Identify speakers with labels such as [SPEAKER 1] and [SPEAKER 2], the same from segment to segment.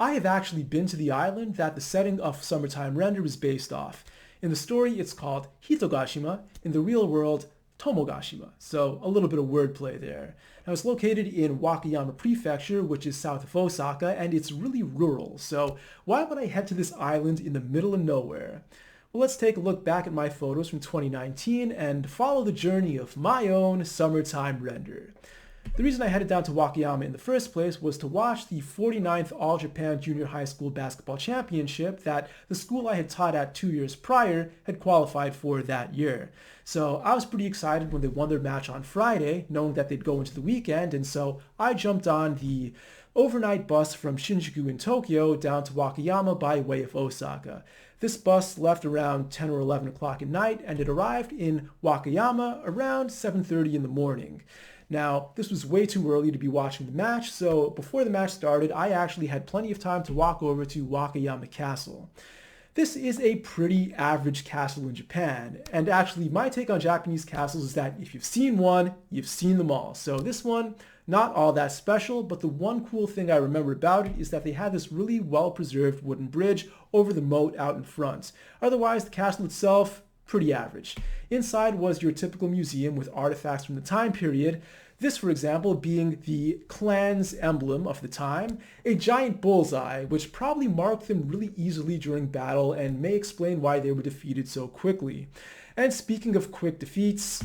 [SPEAKER 1] I have actually been to the island that the setting of Summertime Render is based off. In the story, it's called Hitogashima. In the real world, Tomogashima. So a little bit of wordplay there. Now it's located in Wakayama Prefecture, which is south of Osaka, and it's really rural. So why would I head to this island in the middle of nowhere? Well, let's take a look back at my photos from 2019 and follow the journey of my own summertime render. The reason I headed down to Wakayama in the first place was to watch the 49th All Japan Junior High School Basketball Championship that the school I had taught at 2 years prior had qualified for that year. So I was pretty excited when they won their match on Friday, knowing that they'd go into the weekend, and so I jumped on the overnight bus from Shinjuku in Tokyo down to Wakayama by way of Osaka. This bus left around 10 or 11 o'clock at night, and it arrived in Wakayama around 7:30 in the morning. Now, this was way too early to be watching the match, so before the match started, I actually had plenty of time to walk over to Wakayama Castle. This is a pretty average castle in Japan, and actually my take on Japanese castles is that if you've seen one, you've seen them all. So this one, not all that special, but the one cool thing I remember about it is that they had this really well-preserved wooden bridge over the moat out in front. Otherwise, the castle itself, pretty average. Inside was your typical museum with artifacts from the time period. This, for example, being the clan's emblem of the time, a giant bullseye, which probably marked them really easily during battle and may explain why they were defeated so quickly. And speaking of quick defeats,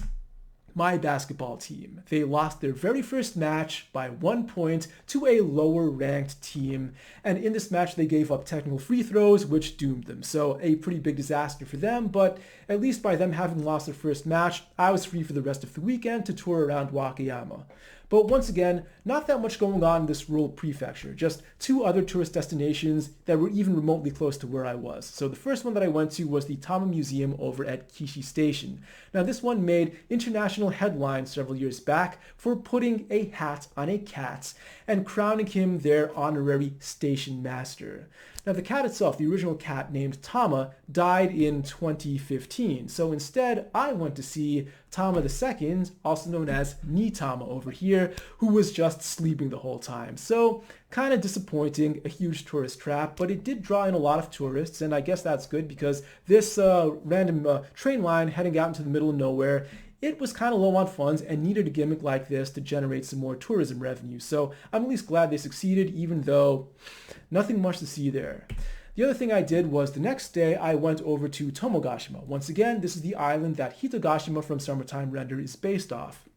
[SPEAKER 1] my basketball team. They lost their very first match by 1 point to a lower ranked team, and in this match they gave up technical free throws, which doomed them. So a pretty big disaster for them, but at least by them having lost their first match, I was free for the rest of the weekend to tour around Wakayama. But once again, not that much going on in this rural prefecture, just 2 other tourist destinations that were even remotely close to where I was. So the first one that I went to was the Tama Museum over at Kishi Station. Now this one made international headlines several years back for putting a hat on a cat and crowning him their honorary station master. Now the cat itself, the original cat named Tama, died in 2015. So instead, I went to see Tama II, also known as Nitama over here, who was just sleeping the whole time. So kind of disappointing, a huge tourist trap, but it did draw in a lot of tourists, and I guess that's good because this random train line heading out into the middle of nowhere, it was kind of low on funds and needed a gimmick like this to generate some more tourism revenue. So I'm at least glad they succeeded, even though nothing much to see there. The other thing I did was the next day I went over to Tomogashima. Once again, this is the island that Hitogashima from Summertime Render is based off.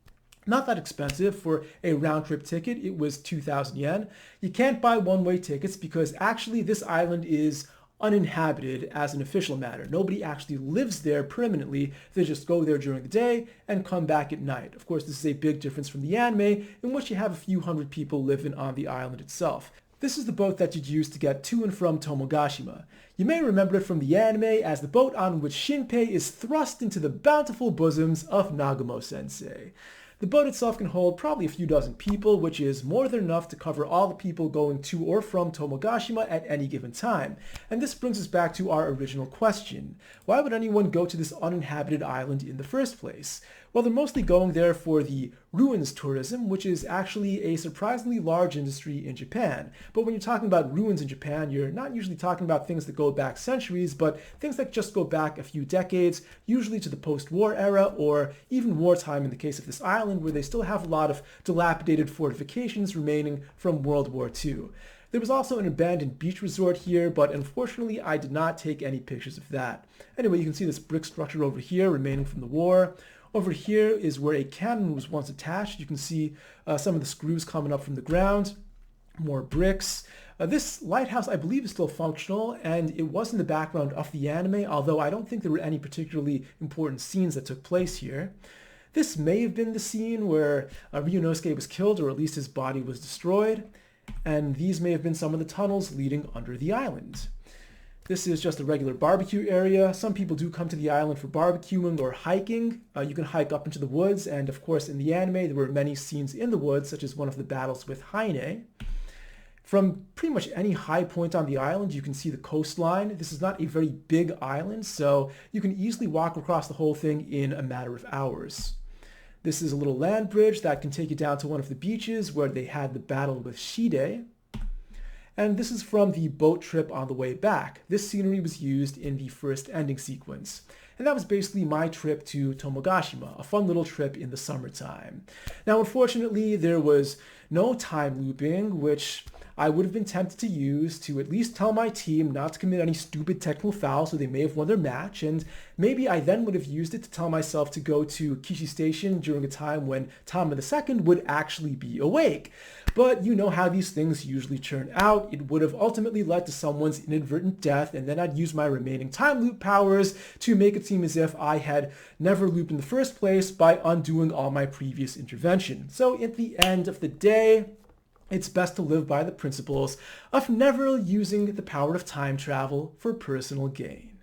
[SPEAKER 1] Not that expensive. For a round-trip ticket, it was 2,000 yen. You can't buy one-way tickets because actually this island is uninhabited as an official matter. Nobody actually lives there permanently. They just go there during the day and come back at night. Of course, this is a big difference from the anime, in which you have a few hundred people living on the island itself. This is the boat that you'd use to get to and from Tomogashima. You may remember it from the anime as the boat on which Shinpei is thrust into the bountiful bosoms of Nagamo-sensei. The boat itself can hold probably a few dozen people, which is more than enough to cover all the people going to or from Tomogashima at any given time. And this brings us back to our original question. Why would anyone go to this uninhabited island in the first place? Well, they're mostly going there for the ruins tourism, which is actually a surprisingly large industry in Japan. But when you're talking about ruins in Japan, you're not usually talking about things that go back centuries, but things that just go back a few decades, usually to the post-war era or even wartime in the case of this island, where they still have a lot of dilapidated fortifications remaining from World War II. There was also an abandoned beach resort here, but unfortunately I did not take any pictures of that. Anyway, you can see this brick structure over here remaining from the war. Over here is where a cannon was once attached. You can see some of the screws coming up from the ground. More bricks. This lighthouse, I believe, is still functional, and it was in the background of the anime, although I don't think there were any particularly important scenes that took place here. This may have been the scene where Ryunosuke was killed, or at least his body was destroyed, and these may have been some of the tunnels leading under the island. This is just a regular barbecue area. Some people do come to the island for barbecuing or hiking. You can hike up into the woods, and of course in the anime there were many scenes in the woods, such as one of the battles with Heine. From pretty much any high point on the island, you can see the coastline. This is not a very big island, so you can easily walk across the whole thing in a matter of hours. This is a little land bridge that can take you down to one of the beaches where they had the battle with Shide. and this is from the boat trip on the way back. This scenery was used in the first ending sequence. And that was basically my trip to Tomogashima, a fun little trip in the summertime. Now, unfortunately, there was no time looping, which I would have been tempted to use to at least tell my team not to commit any stupid technical fouls so they may have won their match, and maybe I then would have used it to tell myself to go to Kishi Station during a time when Tama II would actually be awake. But you know how these things usually turn out. It would have ultimately led to someone's inadvertent death, and then I'd use my remaining time loop powers to make it seem as if I had never looped in the first place by undoing all my previous intervention. So at the end of the day, it's best to live by the principles of never using the power of time travel for personal gain.